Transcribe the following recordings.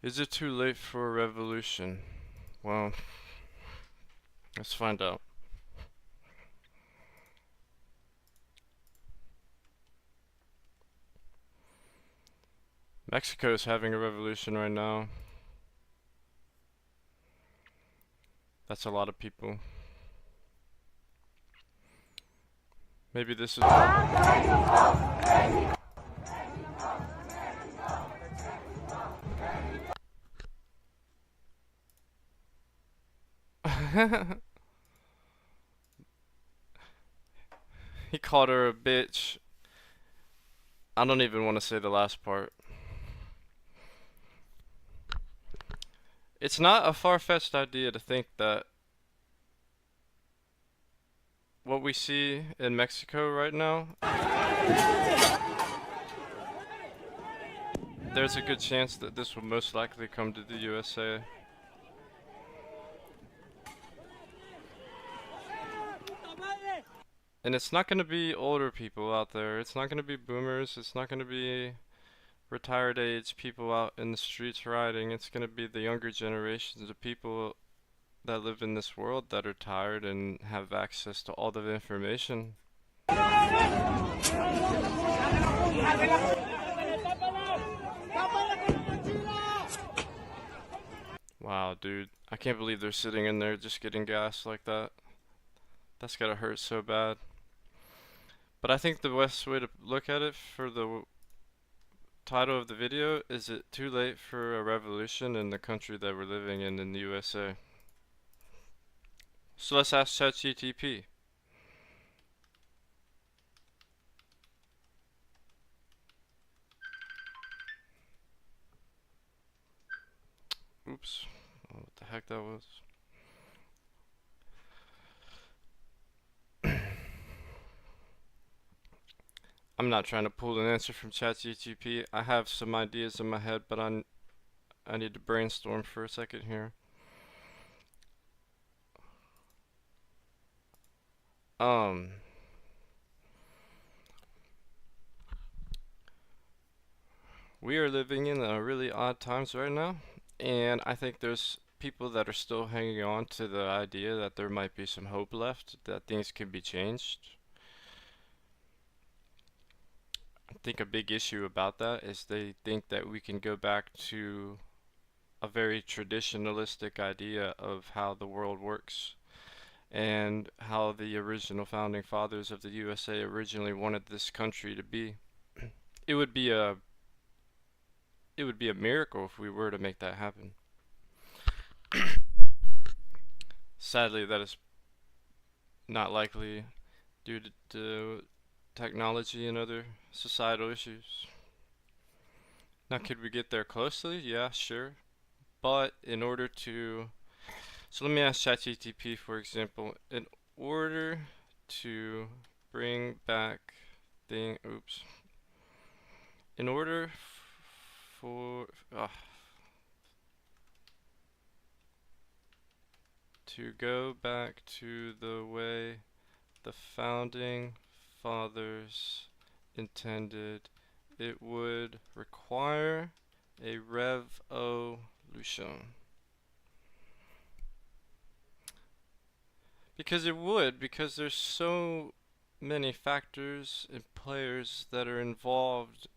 Is it too late for a revolution? Well, let's find out. Mexico is having a revolution right now. That's a lot of people. Maybe this is. He called her a bitch. I don't even want to say the last part. It's not a far-fetched idea to think that what we see in Mexico right now, there's a good chance that this will most likely come to the USA. And it's not going to be older people out there. It's not going to be boomers. It's not going to be retired age people out in the streets rioting. It's going to be the younger generations of people that live in this world that are tired and have access to all the information. Wow, dude. I can't believe they're sitting in there just getting gas like that. That's gotta hurt so bad. But I think the best way to look at it for the title of the video is it too late for a revolution in the country that we're living in the USA? So let's ask ChatGTP. Oops. I don't know what the heck that was. I'm not trying to pull an answer from ChatGTP. I have some ideas in my head, but I need to brainstorm for a second here. Um, we are living in really odd times right now, and I think there's people that are still hanging on to the idea that there might be some hope left, that things can be changed. I think a big issue about that is they think that we can go back to a very traditionalistic idea of how the world works and how the original founding fathers of the USA originally wanted this country to be. It would be a it would be a miracle if we were to make that happen. Sadly, that is not likely due to technology and other societal issues. Now, could we get there closely? Yeah, sure. But in order to, so let me ask ChatGTP, for example, in order to bring back oops, in order for, to go back to the way the founding fathers intended, it would require a revolution. Because it would, because there's so many factors and players that are involved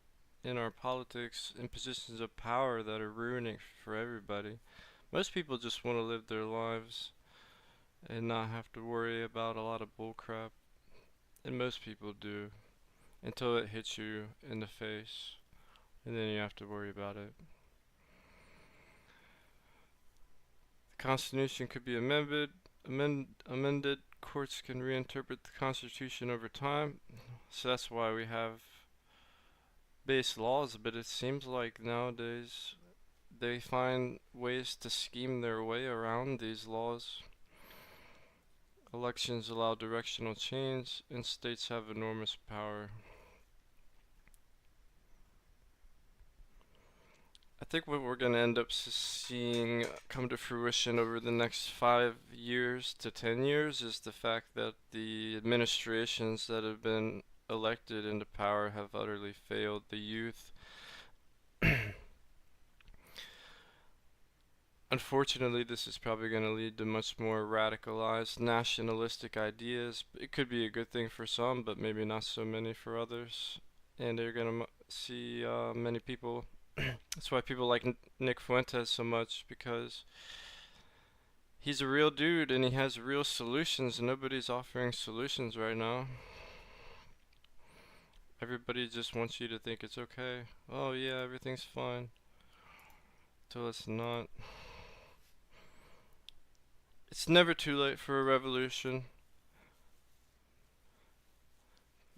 in our politics in positions of power that are ruining for everybody. Most people just want to live their lives and not have to worry about a lot of bullcrap. And most people do until it hits you in the face, and then you have to worry about it. The Constitution could be amended. Courts can reinterpret the Constitution over time, so that's why we have base laws. But it seems like nowadays they find ways to scheme their way around these laws. Elections allow directional change, and states have enormous power. I think what we're going to end up seeing come to fruition over the next 5 years to 10 years is the fact that the administrations that have been elected into power have utterly failed the youth. Unfortunately, this is probably going to lead to much more radicalized nationalistic ideas. It could be a good thing for some, but maybe not so many for others. And they're going to see many people. That's why people like Nick Fuentes so much, because he's a real dude and he has real solutions, and nobody's offering solutions right now. Everybody just wants you to think it's okay. Oh, yeah, everything's fine. Till it's not. It's never too late for a revolution.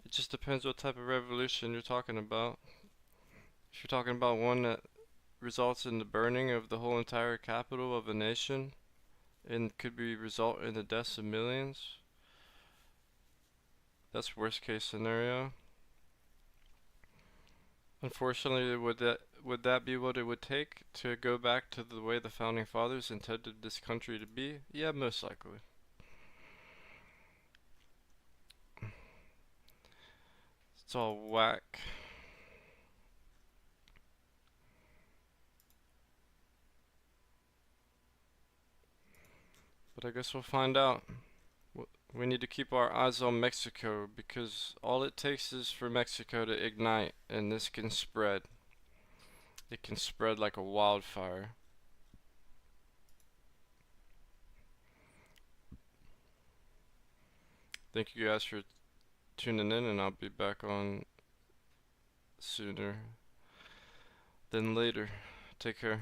It just depends what type of revolution you're talking about. If you're talking about one that results in the burning of the whole entire capital of a nation and could be result in the deaths of millions, that's worst case scenario. Unfortunately, would that be what it would take to go back to the way the founding fathers intended this country to be? Yeah, most likely. It's all whack. But I guess we'll find out. We need to keep our eyes on Mexico because all it takes is for Mexico to ignite and this can spread. It can spread like a wildfire. Thank you guys for tuning in, and I'll be back on sooner than later. Take care.